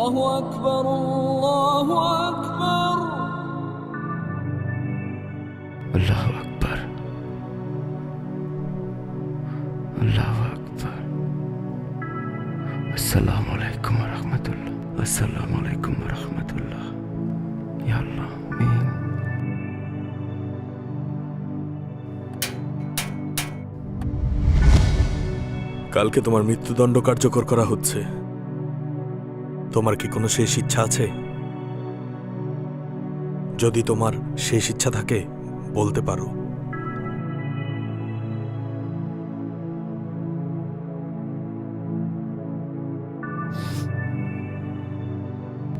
আল্লাহু আকবার, আল্লাহু আকবার, আল্লাহু আকবার, আল্লাহু আকবার। আসসালামু আলাইকুম ওয়া রাহমাতুল্লাহ, আসসালামু আলাইকুম ওয়া রাহমাতুল্লাহ। ইয়া আল্লাহ, আমিন। কালকে তোমার মৃত্যুদণ্ড কার্যকর করা হচ্ছে। তোমার কি কোনো শেষ ইচ্ছা আছে? যদি তোমার শেষ ইচ্ছা থাকে বলতে পারো।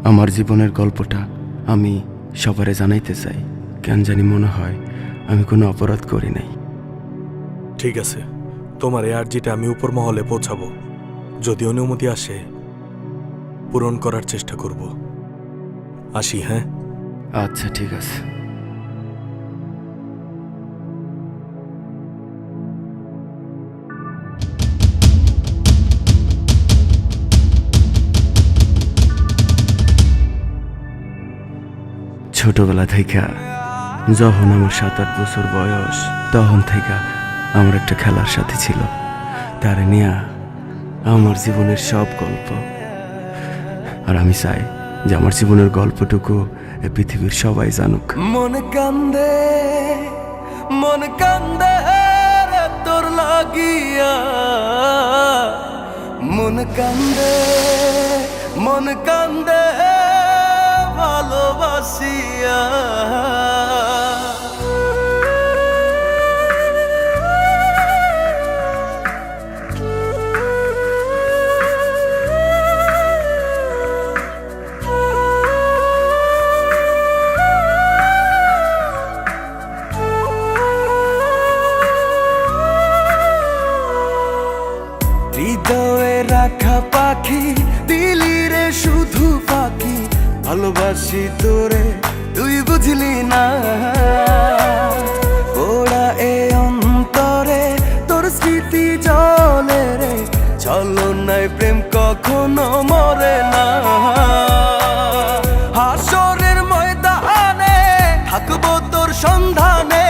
আমার জীবনের গল্পটা আমি সবারে জানাইতে চাই। কেন জানি মনে হয় আমি কোনো অপরাধ করি নাই। ঠিক আছে, তোমার এই আর্জিটা আমি উপর মহলে পৌঁছাবো। যদি অনুমতি আসে পূরণ করার চেষ্টা করব। আসি, হ্যাঁ? আচ্ছা, ঠিক আছে। ছোটবেলা থেকে যখন আমার 7-8 বছর বয়স, তখন থেকে আমার একটা খেলার সাথী ছিল। তারে নিয়ে আমার জীবনের সব গল্প। আর আমি চাই যে আমার জীবনের গল্পটুকু এই পৃথিবীর সবাই জানুক। মন কান্দে, মন কান্দে রে তোর লাগিয়া, মন কান্দে, মন কান্দে ভালোবাসিয়া। হৃদয়ে রাখা পাখি দিলি রে শুধু পাখি, ভালোবাসি তোরে তুই বুঝলি না। ওরা এ অন্তরে তোর স্মৃতি জলে রে, ছলনায় প্রেম কখনো মরে না। হাসরের ময়দানে থাকবো তোর সন্ধানে,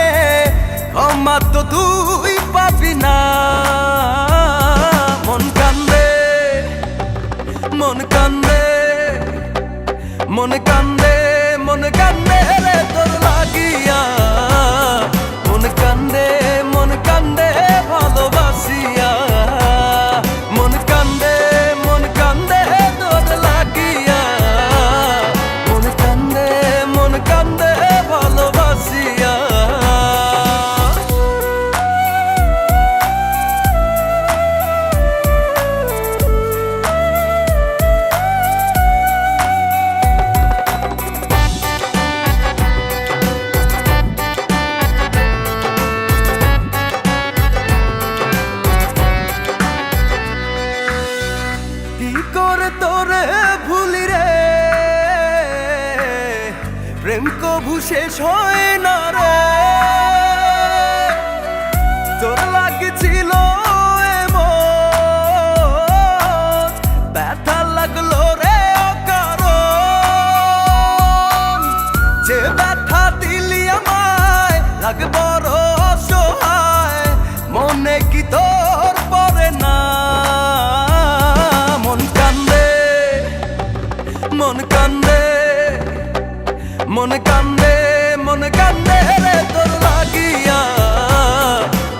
ক্ষমা তো তুই পাবি না। মন কান্দে, মন কান্দে, মন কান্দে, মন কান্দে রে তোর লাগিয়া। মন কান্দে, মন কান্দে ভালোবাসিয়া। মন কান্দে, মন কান্দে তোর লাগিয়া। মন কান্দে, মন কান্দে ভালোবাসিয়া। কি করে তোরে ভুলি রে, প্রেম কভু শেষ হয় না রে। তোর লাগছিল এমন, ব্যথা লাগলো রে অকারণ। যে ব্যথা দিলি আমায় লাগে বড় অসহায়, মনে কি তোর পড়ে না। মন কান্দে, মন কান্দে, মন কান্দে, মন কান্দে রে তোর লাগিয়া।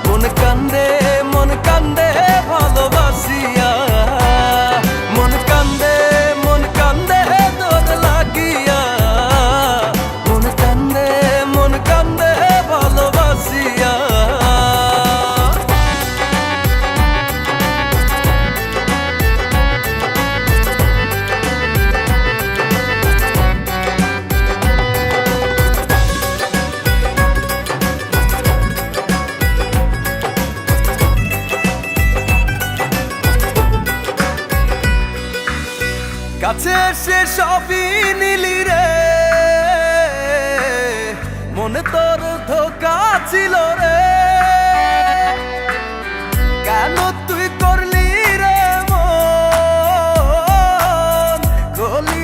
মন কান্দে, মন কান্দে ভালোবাসিয়া। মন কান্দে, মন কান্দে তোর লাগিয়া। মন কান্দে, মন কান্দে ভালোবাসিয়া। কাছে এসে সবই নিলি রে, মনে তোর ধোকা ছিল রে। কেন তুই করলি রে মন, গলি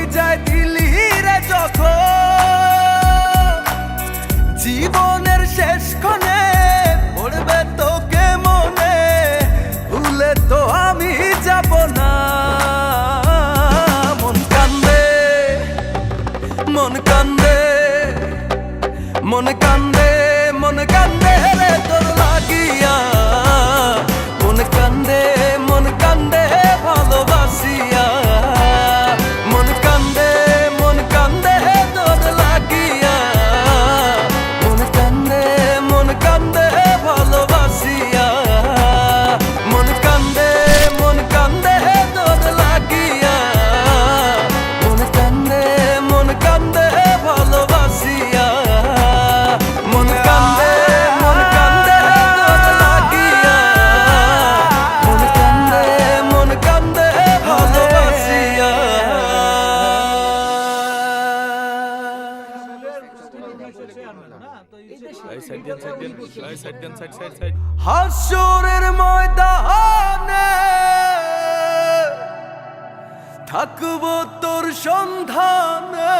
জীবনের শেষ ক্ষণে পড়বে তোকে মনে, ভুলে তো আমি যাব না। মন কান্দে, মন কান্দে, মন কান্দে, মন কান্দে রে তোর লাগিয়া। মন কান্দে, মন কান্দে ভালোবাসিয়া। মন কান্দে, মন কান্দে তোর লাগিয়া। মন কান্দে, মন কান্দে ভালোবাসিয়া। মন কান্দে, মন কান্দে তোর লাগিয়া। মন কান্দে, মন কান্দে ভালোবাসিয়া। মন কান্দে, মন কান্দে তোর লাগিয়া। মন কান্দে, মন কান্দে ভালোবাসিয়া। হাসরের ময়দানে থাকবো তোর সন্ধানে।